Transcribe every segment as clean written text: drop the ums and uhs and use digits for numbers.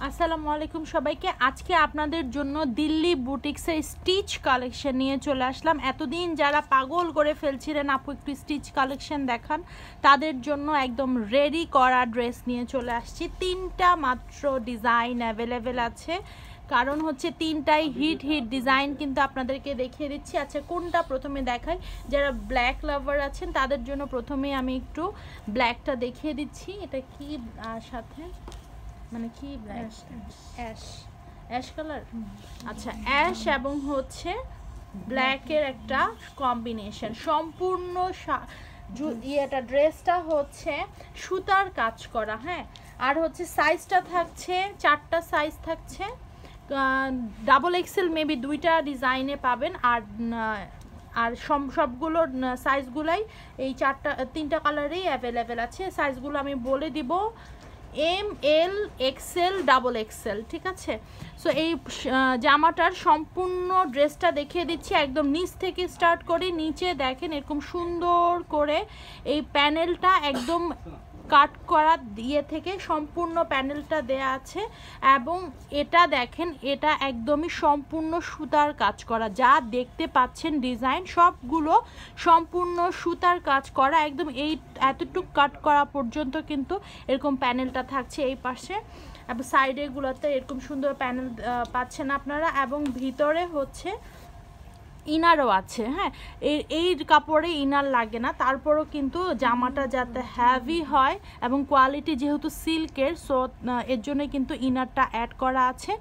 আসসালামু আলাইকুম সবাইকে। আজকে আপনাদের জন্য দিল্লি বুটিক্সের স্টিচ কালেকশন নিয়ে চলে আসলাম। এতদিন যারা পাগল করে ফেলছিলেন আপু একটু স্টিচ কালেকশন দেখান, তাদের জন্য একদম রেডি করা ড্রেস নিয়ে চলে আসছি। তিনটা মাত্র ডিজাইন অ্যাভেলেবেল আছে, কারণ হচ্ছে তিনটাই হিট ডিজাইন কিন্তু আপনাদেরকে দেখিয়ে দিচ্ছি। আচ্ছা, কোনটা প্রথমে দেখাই? যারা ব্ল্যাক লাভার আছেন তাদের জন্য প্রথমে আমি একটু ব্ল্যাকটা দেখিয়ে দিচ্ছি। এটা কি সাথে মানে কি ব্ল্যাক অ্যাশ কালার। আচ্ছা, অ্যাশ এবং হচ্ছে ব্ল্যাকের একটা কম্বিনেশন। সম্পূর্ণ এটা ড্রেসটা হচ্ছে সুতার কাজ করা, হ্যাঁ। আর হচ্ছে সাইজটা থাকছে, চারটা সাইজ থাকছে, ডাবল এক্সেল মেবি দুইটা ডিজাইনে পাবেন। আর সবগুলো সাইজগুলাই এই তিনটা কালারেই অ্যাভেলেবেল আছে। সাইজগুলো আমি বলে দিব, এম, এল, এক্সেল, ডাবল এক্সেল, ঠিক আছে। সো এই জামাটার সম্পূর্ণ ড্রেসটা দেখিয়ে দিচ্ছি, একদম নিচ থেকে স্টার্ট করে নিচে দেখেন এরকম সুন্দর করে এই প্যানেলটা একদম কাট করা দিয়ে থেকে সম্পূর্ণ প্যানেলটা দেয়া আছে। এবং এটা দেখেন, এটা একদমই সম্পূর্ণ সুতার কাজ করা, যা দেখতে পাচ্ছেন ডিজাইন সবগুলো সম্পূর্ণ সুতার কাজ করা। একদম এই এতটুক কাট করা পর্যন্ত কিন্তু এরকম প্যানেলটা থাকছে এই পাশে, এবং সাইডেগুলোতে এরকম সুন্দর প্যানেল পাচ্ছেন আপনারা। এবং ভিতরে হচ্ছে ইনারও আছে, হ্যাঁ। এই কাপড়ে ইনার লাগে না, তারপরও কিন্তু জামাটা যাতে হ্যাভি হয় এবং কোয়ালিটি যেহেতু সিল্কের, সো এর জন্য কিন্তু ইনারটা অ্যাড করা আছে।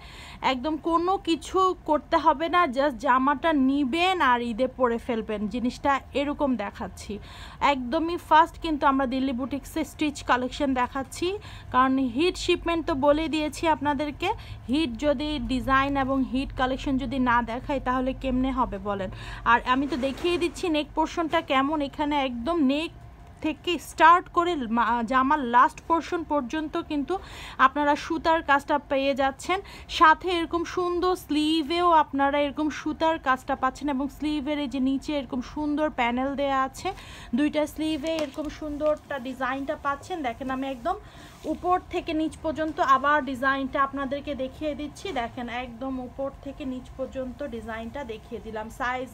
একদম কোনো কিছু করতে হবে না, জাস্ট জামাটা নিবেন আর ঈদে পরে ফেলবেন, জিনিসটা এরকম দেখাচ্ছি। একদমই ফার্স্ট কিন্তু আমরা দিল্লি বুটিক্সে স্টিচ কালেকশন দেখাচ্ছি, কারণ হিট শিপমেন্ট তো বলে দিয়েছি আপনাদেরকে। হিট যদি ডিজাইন এবং হিট কালেকশন যদি না দেখাই তাহলে কেমনে হবে বলেন। আর আমি তো দেখিয়ে দিচ্ছি নেক পোর্শনটা কেমন। এখানে একদম নেক থেকে স্টার্ট করে জামার লাস্ট পোর্শন পর্যন্ত কিন্তু আপনারা সুতার কাজটা পেয়ে যাচ্ছেন। সাথে এরকম সুন্দর স্লিভেও আপনারা এরকম সুতার কাজটা পাচ্ছেন, এবং স্লিভের এই যে নিচে এরকম সুন্দর প্যানেল দেয়া আছে, দুইটা স্লিভে এরকম সুন্দরটা ডিজাইনটা পাচ্ছেন। দেখেন আমি একদম উপর থেকে নিচ পর্যন্ত আবার ডিজাইনটা আপনাদেরকে দেখিয়ে দিচ্ছি। দেখেন একদম উপর থেকে নিচ পর্যন্ত ডিজাইনটা দেখিয়ে দিলাম। সাইজ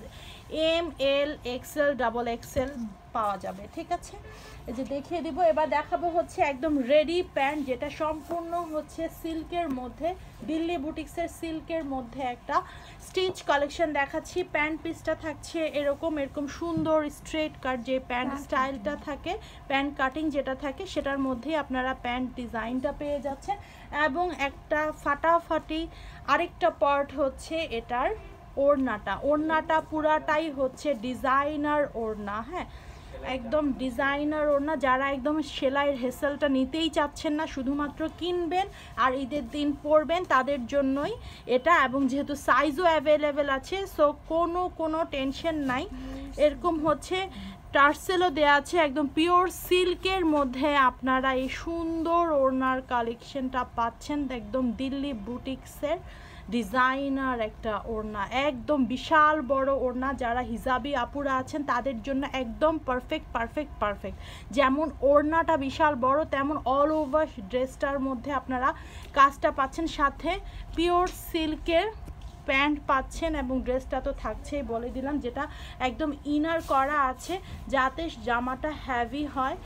এম, এল, এক্সেল, ডাবল এক্সেল পাওয়া যাবে, ঠিক আছে। এই যে দেখিয়ে দিব। এবার দেখাবো হচ্ছে একদম রেডি প্যান্ট, যেটা সম্পূর্ণ হচ্ছে সিল্কের মধ্যে, দিল্লি বুটিক্সের সিল্কের মধ্যে একটা স্টিচ কালেকশন দেখাচ্ছি। প্যান্ট পিসটা থাকছে এরকম সুন্দর স্ট্রেট কাট, যে প্যান্ট স্টাইলটা থাকে, প্যান্ট কাটিং যেটা থাকে সেটার মধ্যেই আপনারা প্যান্ট ডিজাইনটা পেয়ে যাচ্ছেন। এবং একটা ফাটাফাটি আরেকটা পার্ট হচ্ছে এটার ওড়নাটা পুরাটাই হচ্ছে ডিজাইনার ওড়না, হ্যাঁ, একদম ডিজাইনার ওড়না। যারা একদম সেলাইয়ের হেসেলটা নিতেই চাচ্ছেন না, শুধুমাত্র কিনবেন আর ঈদের দিন পরবেন, তাদের জন্যই এটা। এবং যেহেতু সাইজও অ্যাভেলেবেল আছে, সো কোনো টেনশন নাই। এরকম হচ্ছে টার্সেলও দেওয়া আছে, একদম পিওর সিল্কের মধ্যে আপনারা এই সুন্দর ওড়নার কালেকশনটা পাচ্ছেন। একদম দিল্লি বুটিক্সের ডিজাইনার একটা ওড়না, একদম বিশাল বড় ওড়না। যারা হিজাবি আপুরা আছেন তাদের জন্য একদম পারফেক্ট। যেমন ওড়নাটা বিশাল বড়, তেমন অল ওভার ড্রেসটার মধ্যে আপনারা কাজটা পাচ্ছেন। সাথে পিওর সিল্কের প্যান্ট পাচ্ছেন, এবং ড্রেসটা তো থাকছেই বলে দিলাম, যেটা একদম ইনার করা আছে যাতে জামাটা হ্যাভি হয়।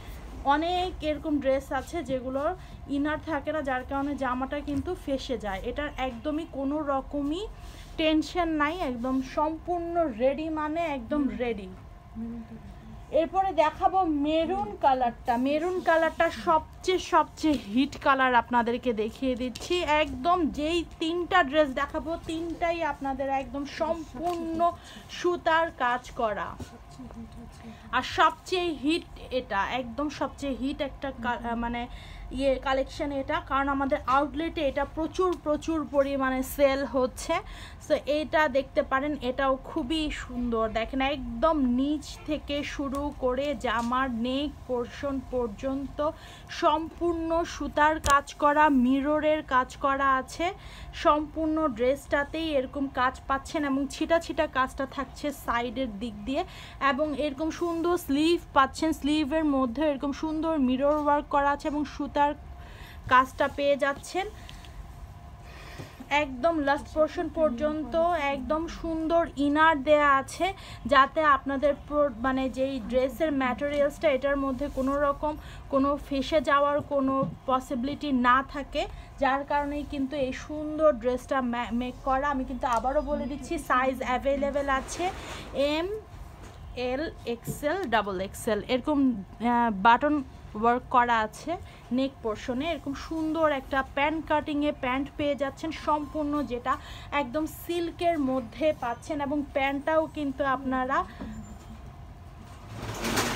অনেক এরকম ড্রেস আছে যেগুলোর ইনার থাকে না, যার কারণে জামাটা কিন্তু ফেসে যায়। এটার একদমই কোনো রকমই টেনশন নাই, একদম সম্পূর্ণ রেডি, মানে একদম রেডি। এরপরে দেখাবো মেরুন কালারটা সবচেয়ে হিট কালার আপনাদেরকে দেখিয়ে দিচ্ছি। একদম যেই তিনটা ড্রেস দেখাবো তিনটাই আপনাদের একদম সম্পূর্ণ সুতার কাজ করা, আর সবচেয়ে হিট এটা, একদম সবচেয়ে হিট একটা মানে কালেকশন এটা, কারণ আমাদের আউটলেটে এটা প্রচুর পরিমাণে সেল হচ্ছে। সো এটা দেখতে পারেন, এটাও খুবই সুন্দর। দেখেন একদম নিচ থেকে শুরু করে জামার নেক পোর্শন পর্যন্ত সম্পূর্ণ সুতার কাজ করা, মিররের কাজ করা আছে। সম্পূর্ণ ড্রেসটাতেই এরকম কাজ পাচ্ছেন, এবং ছিটা কাজটা থাকছে সাইডের দিক দিয়ে, এবং এরকম সুন্দর স্লিভ পাচ্ছেন। স্লিভের মধ্যে এরকম সুন্দর মিরর ওয়ার্ক করা আছে এবং সুতার কাজটা পেয়ে যাচ্ছেন। একদম লাস্ট পোর্শন পর্যন্ত একদম সুন্দর ইনার দেয়া আছে, যাতে আপনাদের মানে যেই ড্রেসের ম্যাটেরিয়ালসটা এটার মধ্যে কোনো রকম কোনো ফেসে যাওয়ার কোনো পসিবিলিটি না থাকে, যার কারণেই কিন্তু এই সুন্দর ড্রেসটা মেক করা। আমি কিন্তু আবারও বলে দিচ্ছি সাইজ অ্যাভেলেবেল আছে এম, এল, এক্সেল, ডাবল এক্সেল, এরকম বাটন ওয়ার্ক করা আছে নেক পোর্শনে। এরকম সুন্দর একটা প্যান্ট কাটিংয়ে প্যান্ট পেয়ে যাচ্ছেন সম্পূর্ণ, যেটা একদম সিল্কের মধ্যে পাচ্ছেন, এবং প্যান্টটাও কিন্তু আপনারা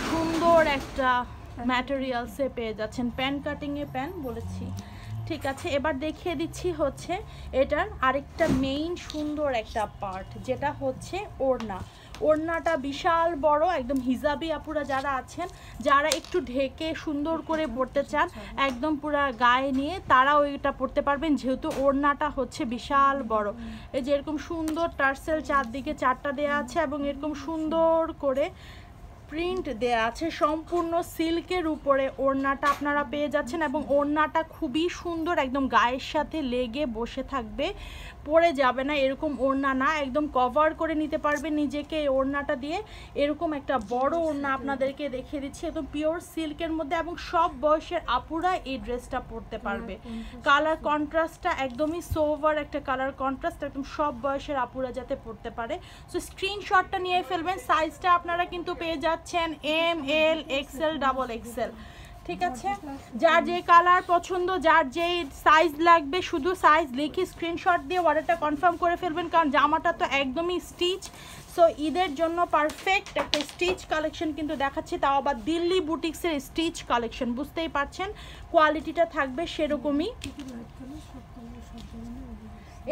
সুন্দর একটা ম্যাটেরিয়ালসে পেয়ে যাচ্ছেন। প্যান্ট কাটিংয়ে প্যান্ট বলেছি, ঠিক আছে। এবার দেখিয়ে দিচ্ছি হচ্ছে এটার আরেকটা মেইন সুন্দর একটা পার্ট, যেটা হচ্ছে ওড়না। ওড়নাটা বিশাল বড়, একদম হিজাবি আপুরা যারা আছেন, যারা একটু ঢেকে সুন্দর করে পরতে চান একদম পুরো গায়ে নিয়ে, তারা ওইটা পরতে পারবেন, যেহেতু ওড়নাটা হচ্ছে বিশাল বড়। এই যে এরকম সুন্দর টার্সেল চারদিকে 4টা দেয়া আছে, এবং এরকম সুন্দর করে প্রিন্ট দেয়া আছে সম্পূর্ণ সিল্কের উপরে ওড়নাটা আপনারা পেয়ে যাচ্ছেন, এবং ওড়নাটা খুবই সুন্দর, একদম গায়ের সাথে লেগে বসে থাকবে, পরে যাবে না, এরকম ওড়না না, একদম কভার করে নিতে পারবেন নিজেকে এই ওড়নাটা দিয়ে। এরকম একটা বড় ওড়না আপনাদেরকে দেখিয়ে দিচ্ছি, একদম পিওর সিল্কের মধ্যে, এবং সব বয়সের আপুরা এই ড্রেসটা পরতে পারবে। কালার কন্ট্রাস্টটা একদমই সোভার একটা কালার কন্ট্রাস্ট, একদম সব বয়সের আপুরা যাতে পরতে পারে। সো স্ক্রিনশটটা নিয়ে ফেলবেন। সাইজটা আপনারা কিন্তু পেয়ে যাচ্ছেন এম, এল, এক্সেল, ডাবল এক্সেল, ঠিক আছে। যার যে কালার পছন্দ, যার যেই সাইজ লাগবে, শুধু সাইজ লিখে স্ক্রিনশট দিয়ে অর্ডারটা কনফার্ম করে ফেলবেন, কারণ জামাটা তো একদমই স্টিচ। সো ঈদের জন্য পারফেক্ট একটা স্টিচ কালেকশন কিন্তু দেখাচ্ছি, তাও আবার দিল্লি বুটিক্সের স্টিচ কালেকশন, বুঝতেই পারছেন কোয়ালিটিটা থাকবে সেরকমই।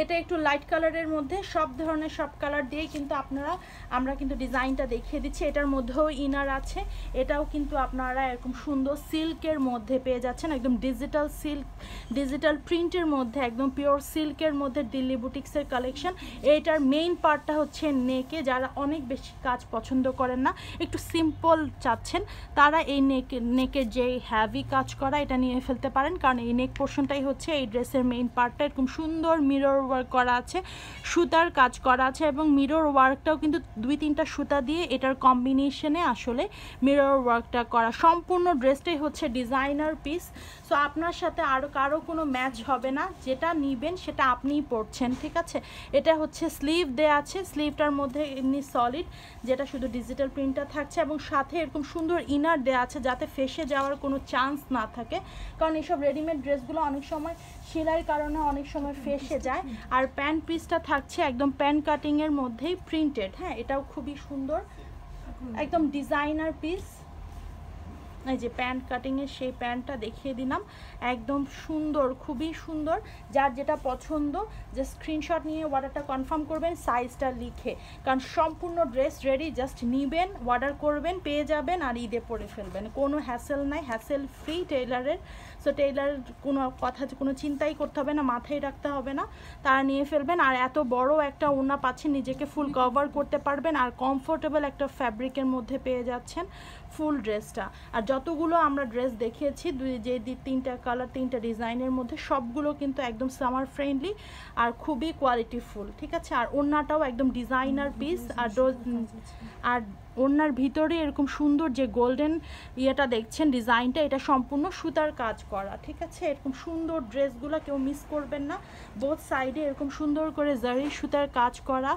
এটা একটু লাইট কালারের মধ্যে, সব ধরনের সব কালার দিয়ে কিন্তু আমরা কিন্তু ডিজাইনটা দেখিয়ে দিচ্ছি। এটার মধ্যেও ইনার আছে, এটাও কিন্তু আপনারা এরকম সুন্দর সিল্কের মধ্যে পেয়ে যাচ্ছেন, একদম ডিজিটাল সিল্ক, ডিজিটাল প্রিন্টের মধ্যে, একদম পিওর সিল্কের মধ্যে দিল্লি বুটিক্সের কালেকশন। এইটার মেইন পার্টটা হচ্ছে নেকে, যারা অনেক বেশি কাজ পছন্দ করেন না, একটু সিম্পল চাচ্ছেন, তারা এই নেকের যে হ্যাভি কাজ করা এটা নিয়ে ফেলতে পারেন, কারণ এই নেক পোর্শনটাই হচ্ছে এই ড্রেসের মেইন পার্টটা। এরকম সুন্দর মিরর ওয়ার্ক করা আছে, সুতার কাজ করা আছে, এবং মিরর ওয়ার্কটাও কিন্তু 2-3টা সুতা দিয়ে এটার কম্বিনেশনে আসলে মিরর ওয়ার্কটা করা। সম্পূর্ণ ড্রেসটাই হচ্ছে ডিজাইনার পিস। সো আপনার সাথে আরও কারো কোনো ম্যাচ হবে না, যেটা নিবেন সেটা আপনিই পরছেন, ঠিক আছে। এটা হচ্ছে স্লিভ দেয়া আছে, স্লিভটার মধ্যে এমনি সলিড, যেটা শুধু ডিজিটাল প্রিন্টটা থাকছে, এবং সাথে এরকম সুন্দর ইনার দেয়া আছে, যাতে ফেসে যাওয়ার কোনো চান্স না থাকে, কারণ এইসব রেডিমেড ড্রেসগুলো অনেক সময় সেলাইয়ের কারণে অনেক সময় ফেসে যায়। আর প্যান্ট পিসটা থাকছে একদম প্যান্ট কাটিংয়ের মধ্যেই প্রিন্টেড, হ্যাঁ, এটাও খুবই সুন্দর, একদম ডিজাইনার পিস। এই যে প্যান্ট কাটিংয়ের সেই প্যান্টটা দেখিয়ে দিলাম, একদম সুন্দর, খুবই সুন্দর। যার যেটা পছন্দ যে স্ক্রিনশট নিয়ে অর্ডারটা কনফার্ম করবেন সাইজটা লিখে, কারণ সম্পূর্ণ ড্রেস রেডি, জাস্ট নিবেন, অর্ডার করবেন, পেয়ে যাবেন, আর ঈদে পরে ফেলবেন। কোনো হ্যাসেল নাই, হ্যাসেল ফ্রি টেইলারের। সো টেইলারের কোনো কথা, কোনো চিন্তাই করতে হবে না, মাথায় রাখতে হবে না, তারা নিয়ে ফেলবেন। আর এত বড় একটা ওড়না পাচ্ছেন, নিজেকে ফুল কভার করতে পারবেন, আর কমফোর্টেবল একটা ফ্যাব্রিকের মধ্যে পেয়ে যাচ্ছেন ফুল ড্রেসটা। আর যতগুলো আমরা ড্রেস দেখিয়েছি, যে 3টা কালার 3টা ডিজাইনের মধ্যে, সবগুলো কিন্তু একদম সামার ফ্রেন্ডলি আর খুবই কোয়ালিটিফুল, ঠিক আছে। আর ওড়নাটাও একদম ডিজাইনার পিস, আর ওড়নার ভিতরে এরকম সুন্দর যে গোল্ডেন ইয়েটা দেখছেন ডিজাইনটা, এটা সম্পূর্ণ সুতার কাজ করা, ঠিক আছে। এরকম সুন্দর ড্রেসগুলো কেউ মিস করবেন না, বোথ সাইডে এরকম সুন্দর করে জারি সুতার কাজ করা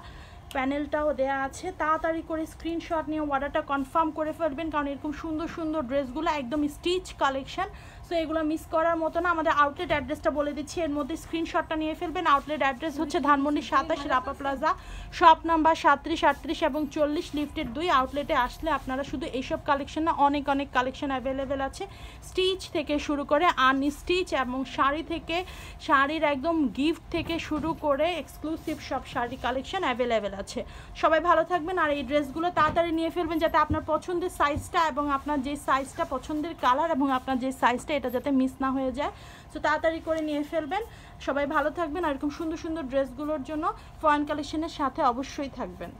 প্যানেলটাও দেয়া আছে। তাড়াতাড়ি করে স্ক্রিনশট নিয়ে অর্ডারটা কনফার্ম করে ফেলবেন, কারণ এরকম সুন্দর সুন্দর ড্রেসগুলো একদম স্টিচ কালেকশন, সো এগুলো মিস করার মতো না। আমাদের আউটলেট অ্যাড্রেসটা বলে দিচ্ছি, এর মধ্যে স্ক্রিনশটটা নিয়ে ফেলবেন। আউটলেট অ্যাড্রেস হচ্ছে Dhanmondi 27 Rapa plaza, shop number 37, 38 এবং 40, লিফটের 2। আউটলেটে আসলে আপনারা শুধু এইসব কালেকশন না, অনেক অনেক কালেকশন অ্যাভেলেবেল আছে, স্টিচ থেকে শুরু করে আনস্টিচ, এবং শাড়ি থেকে, শাড়ির একদম গিফট থেকে শুরু করে এক্সক্লুসিভ সব শাড়ি কালেকশন অ্যাভেলেবেল আছে। সবাই ভালো থাকবেন, আর এই ড্রেসগুলো তাড়াতাড়ি নিয়ে ফেলবেন, যাতে আপনার পছন্দের সাইজটা, এবং আপনার যে সাইজটা পছন্দের কালার, এবং আপনার যে সাইজটা, এটা যাতে মিস না হয়ে যায়। সো তাড়াতাড়ি করে নিয়ে ফেলবেন। সবাই ভালো থাকবেন, আর এরকম সুন্দর সুন্দর ড্রেসগুলোর জন্য ফরেন কালেকশনের সাথে অবশ্যই থাকবেন।